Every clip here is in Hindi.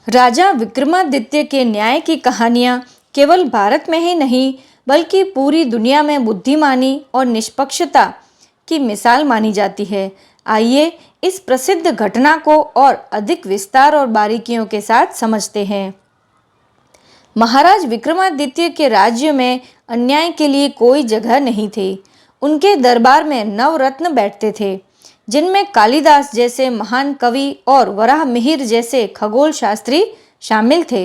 राजा विक्रमादित्य के न्याय की कहानियाँ केवल भारत में ही नहीं बल्कि पूरी दुनिया में बुद्धिमानी और निष्पक्षता की मिसाल मानी जाती है। आइए इस प्रसिद्ध घटना को और अधिक विस्तार और बारीकियों के साथ समझते हैं। महाराज विक्रमादित्य के राज्य में अन्याय के लिए कोई जगह नहीं थी। उनके दरबार में नवरत्न बैठते थे, जिनमें कालिदास जैसे महान कवि और वराहमिहिर जैसे खगोल शास्त्री शामिल थे।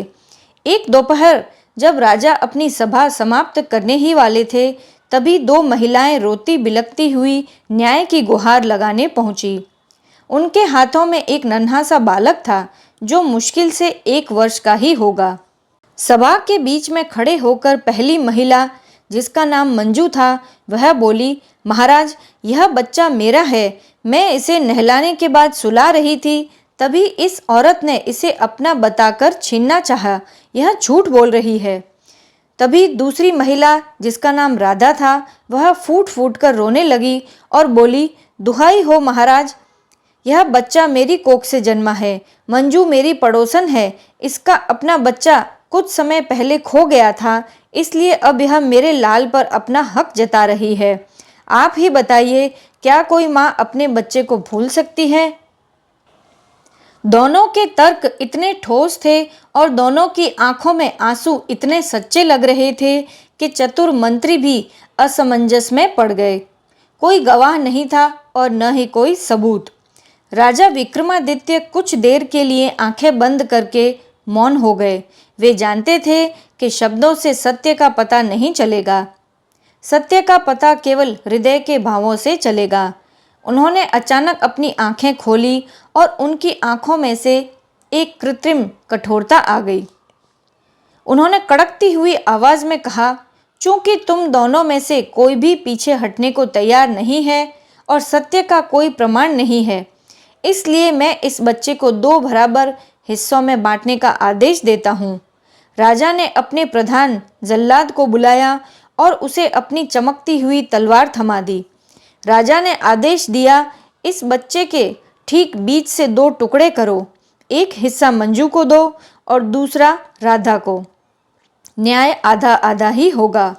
एक दोपहर जब राजा अपनी सभा समाप्त करने ही वाले थे, तभी दो महिलाएं रोती बिलखती हुई न्याय की गुहार लगाने पहुंची। उनके हाथों में एक नन्हा सा बालक था, जो मुश्किल से 1 वर्ष का ही होगा। सभा के बीच में खड़े होकर पहली महिला, जिसका नाम मंजू था, वह बोली, महाराज, यह बच्चा मेरा है। मैं इसे नहलाने के बाद सुला रही थी, तभी इस औरत ने इसे अपना बताकर छीनना चाहा। यह झूठ बोल रही है। तभी दूसरी महिला, जिसका नाम राधा था, वह फूट फूट कर रोने लगी और बोली, दुहाई हो महाराज, यह बच्चा मेरी कोख से जन्मा है। मंजू मेरी पड़ोसन है। इसका अपना बच्चा कुछ समय पहले खो गया था, इसलिए अब यह मेरे लाल पर अपना हक जता रही है। आप ही बताइए, क्या कोई माँ अपने बच्चे को भूल सकती है? दोनों के तर्क इतने ठोस थे और दोनों की आंखों में आंसू इतने सच्चे लग रहे थे कि चतुर मंत्री भी असमंजस में पड़ गए। कोई गवाह नहीं था और न ही कोई सबूत। राजा विक्रमादित्य कुछ देर के लिए आंखें बंद करके मौन हो गए। वे जानते थे कि शब्दों से सत्य का पता नहीं चलेगा। सत्य का पता केवल हृदय के भावों से चलेगा। उन्होंने अचानक अपनी आंखें खोली और उनकी आंखों में से एक कृत्रिम कठोरता आ गई। उन्होंने कड़कती हुई आवाज में कहा, चूंकि तुम दोनों में से कोई भी पीछे हटने को तैयार नहीं है और सत्य का कोई प्रमाण नहीं है, इसलिए मैं इस बच्चे को 2 बराबर हिस्सों में बांटने का आदेश देता हूँ। राजा ने अपने प्रधान जल्लाद को बुलाया और उसे अपनी चमकती हुई तलवार थमा दी। राजा ने आदेश दिया, इस बच्चे के ठीक बीच से 2 टुकड़े करो। एक हिस्सा मंजू को दो और दूसरा राधा को। न्याय आधा आधा ही होगा।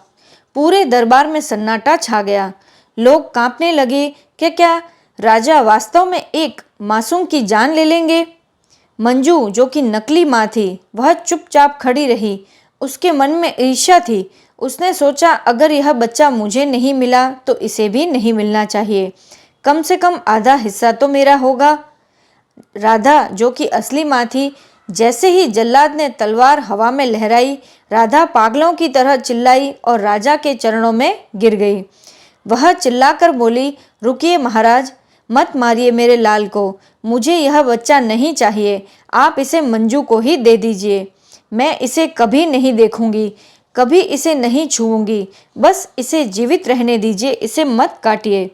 पूरे दरबार में सन्नाटा छा गया। लोग कांपने लगे कि क्या राजा वास्तव में एक मासूम की जान ले लेंगे? मंजू, जो कि नकली माँ थी, वह चुपचाप खड़ी रही। उसके मन में ईर्ष्या थी। उसने सोचा, अगर यह बच्चा मुझे नहीं मिला तो इसे भी नहीं मिलना चाहिए। कम से कम आधा हिस्सा तो मेरा होगा। राधा, जो कि असली माँ थी, जैसे ही जल्लाद ने तलवार हवा में लहराई, राधा पागलों की तरह चिल्लाई और राजा के चरणों में गिर गई। वह चिल्लाकर बोली, रुकिए महाराज, मत मारिए मेरे लाल को। मुझे यह बच्चा नहीं चाहिए। आप इसे मंजू को ही दे दीजिए। मैं इसे कभी नहीं देखूंगी, कभी इसे नहीं छूऊंगी। बस इसे जीवित रहने दीजिए, इसे मत काटिए।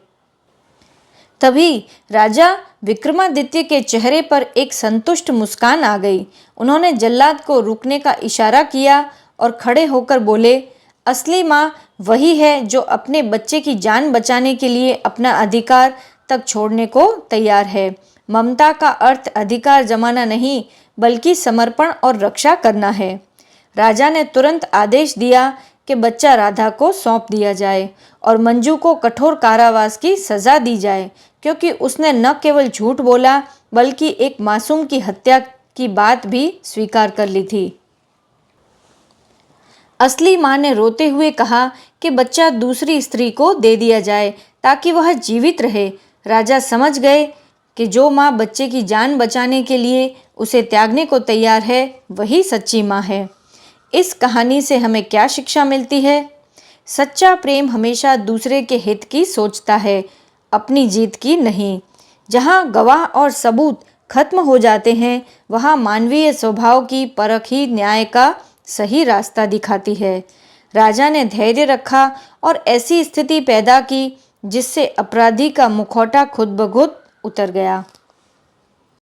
तभी राजा विक्रमादित्य के चेहरे पर एक संतुष्ट मुस्कान आ गई। उन्होंने जल्लाद को रुकने का इशारा किया और खड़े होकर बोले, असली माँ वही है जो अपने बच्चे की जान बचाने के लिए अपना अधिकार तक छोड़ने को तैयार है। ममता का अर्थ अधिकार जमाना नहीं, बल्कि समर्पण और रक्षा करना है। राजा ने तुरंत आदेश दिया कि बच्चा राधा को सौंप दिया जाए और मंजू को कठोर कारावास की सजा दी जाए, क्योंकि उसने न केवल झूठ बोला बल्कि एक मासूम की हत्या की बात भी स्वीकार कर ली थी। असली माँ ने रोते हुए कहा कि बच्चा दूसरी स्त्री को दे दिया जाए ताकि वह जीवित रहे। राजा समझ गए कि जो माँ बच्चे की जान बचाने के लिए उसे त्यागने को तैयार है, वही सच्ची माँ है। इस कहानी से हमें क्या शिक्षा मिलती है? सच्चा प्रेम हमेशा दूसरे के हित की सोचता है, अपनी जीत की नहीं। जहाँ गवाह और सबूत खत्म हो जाते हैं, वहाँ मानवीय स्वभाव की परख ही न्याय का सही रास्ता दिखाती है। राजा ने धैर्य रखा और ऐसी स्थिति पैदा की जिससे अपराधी का मुखौटा खुद ब खुद उतर गया।